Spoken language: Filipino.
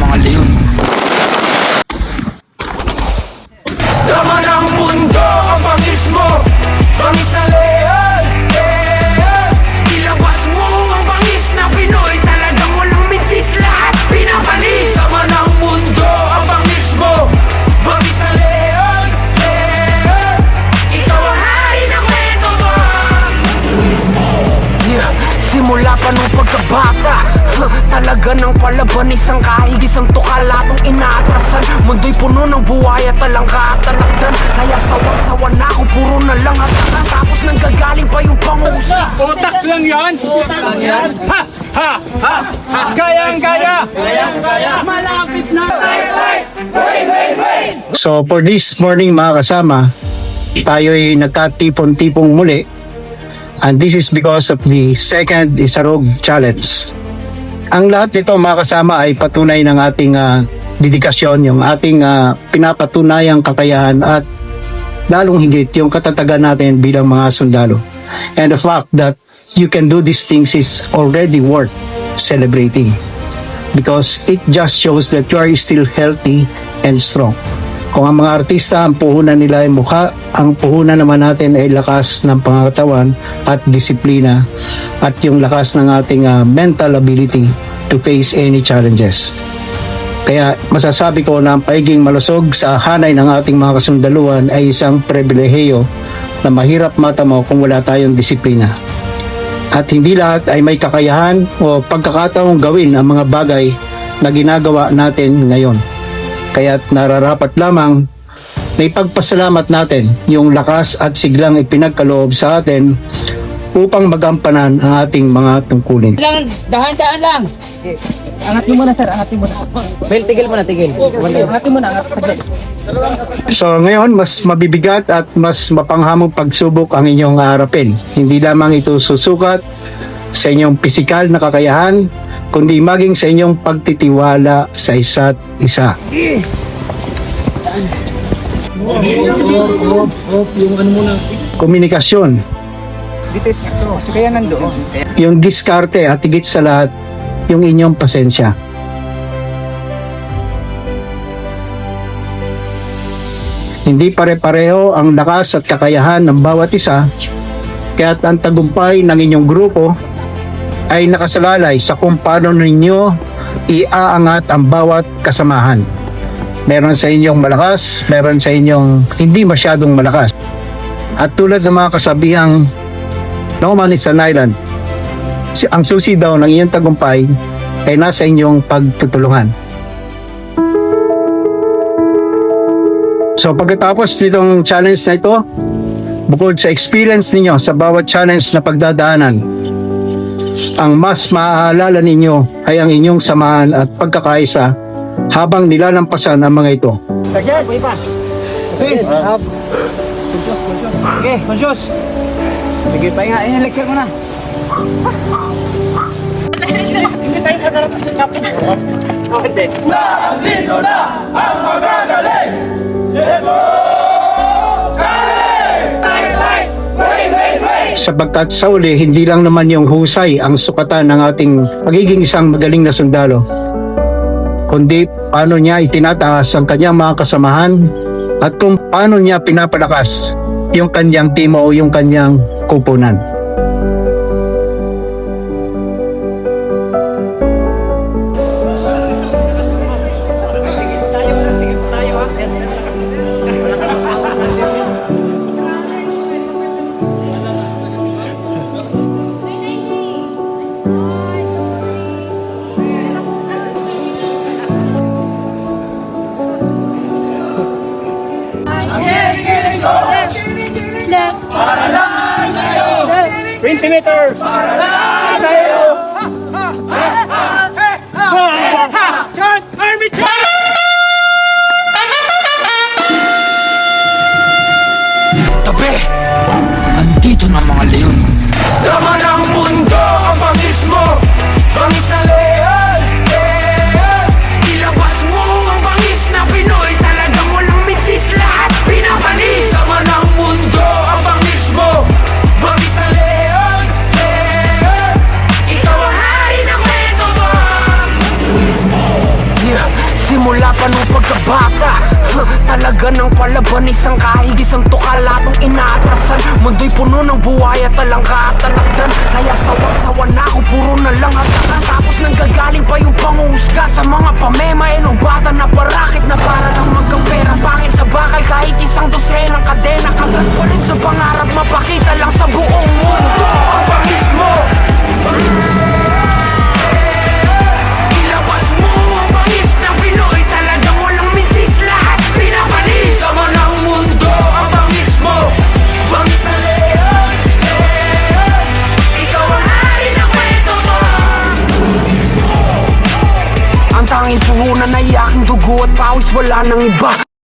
mga leon. Laman ng mundo ang bangis mo, bangis na leon. Ilabas mo ang bangis na Pinoy, talagang walang mintis, lahat pinapanis. Laman ng mundo ang bangis mo, bangis na leon. Ikaw ang hari ng kwento mo. Simula pa nung pagkabata, talaga ng palaban, isang kahig, isang tukal, atong inaatrasan. Mundo'y puno ng buhay at talangka at talagdan, kaya sawa-sawa na ako, puro na lang at tapos nanggagaling pa yung pangusap. Utak lang yan! Utak lang yan! Ha! Ha! Ha! Ha! Kayang-kaya! Kayang-kaya! Malapit na! So for this morning mga kasama, tayo'y nagkatipon-tipong muli. And this is because of the second Isarog Challenge. Ang lahat nito mga kasama ay patunay ng ating dedikasyon, yung ating pinapatunayang kakayahan at lalong higit yung katatagan natin bilang mga sundalo. And the fact that you can do these things is already worth celebrating because it just shows that you are still healthy and strong. Kung ang mga artista, ang puhunan nila ay mukha, ang puhunan naman natin ay lakas ng pangatawan at disiplina at yung lakas ng ating mental ability to face any challenges. Kaya masasabi ko na ang pagiging malusog sa hanay ng ating mga kasundaluhan ay isang pribilehiyo na mahirap matamo kung wala tayong disiplina. At hindi lahat ay may kakayahan o pagkakataong gawin ang mga bagay na ginagawa natin ngayon. Kaya't nararapat lamang na ipagpasalamat natin yung lakas at siglang ipinagkaloob sa atin upang magampanan ang ating mga tungkulin. Dahan-dahan lang! Angat mo muna sir, angat mo muna. Bel, tigil mo na, tigil. Angat mo muna, angat. So ngayon, mas mabibigat at mas mapanghamong pagsubok ang inyong harapin. Hindi lamang ito susukat sa inyong pisikal na kakayahan, kundi maging sa inyong pagtitiwala sa isa't isa. Komunikasyon. Dito is ito, so kaya nandoon. Yung diskarte at higit sa lahat, yung inyong pasensya. Hindi pare-pareho ang lakas at kakayahan ng bawat isa, kaya't ang tagumpay ng inyong grupo ay nakasalalay sa kung paano ninyo iaangat ang bawat kasamahan. Meron sa inyong malakas, meron sa inyong hindi masyadong malakas. At tulad ng mga kasabihang no man is an island, ang susi daw ng iyong tagumpay ay nasa inyong pagtutulungan. So pagkatapos nitong challenge na ito, bukod sa experience ninyo sa bawat challenge na pagdadaanan, ang mas maaalala ninyo ay ang inyong samahan at pagkakaisa habang nilalampasan ang mga ito. Sergeant, may pa. Okay, conscious. Sige, pahinga. Ayan, lecture mo na. Nandito na ang magagaling! Let's go! Sapagkat sa uli, hindi lang naman yung husay ang sukatan ng ating pagiging isang magaling na sundalo, kundi paano niya itinataas ang kanyang mga kasamahan at kung paano niya pinapalakas yung kanyang timo o yung kanyang kupunan. Para lang sa'yo! 20 meters! Para lang sa'yo! Army Tabi! Andito na mga leon. Laman ng mundo ang bangis mo, bangis na leon. Ilabas mo ang bangis na Pinoy, talagang walang mintis, lahat pinapanis. Laman ng mundo ang bangis mo, bangis na leon. Ikaw pa nung pagkabata. Talaga ng palaban, isang kahig, isang tukal, atong inaatrasan. Mundo'y puno ng buhay at talangka at talagdan. Kaya sawa-sawa na ako, puro na lang hatakan. Tapos nanggagaling pa yung panguhusga sa mga pamema. Nung bata na parakit na para lang magkapera. Pangil sa bakal kahit isang dosenang kadena. Kagat pa rin sa pangarap, mapakita lang sa buong mundo ang bangis mo. Ilabas mo ang bangis na Pinoy. Talagang walang mintis, lahat pinapanis. Sama ng mundo ang bangis mo. Bangis na leon, ikaw ang hari ng kwento mo. Ang tanging puhunan ay aking dugo at pawis, wala nang iba.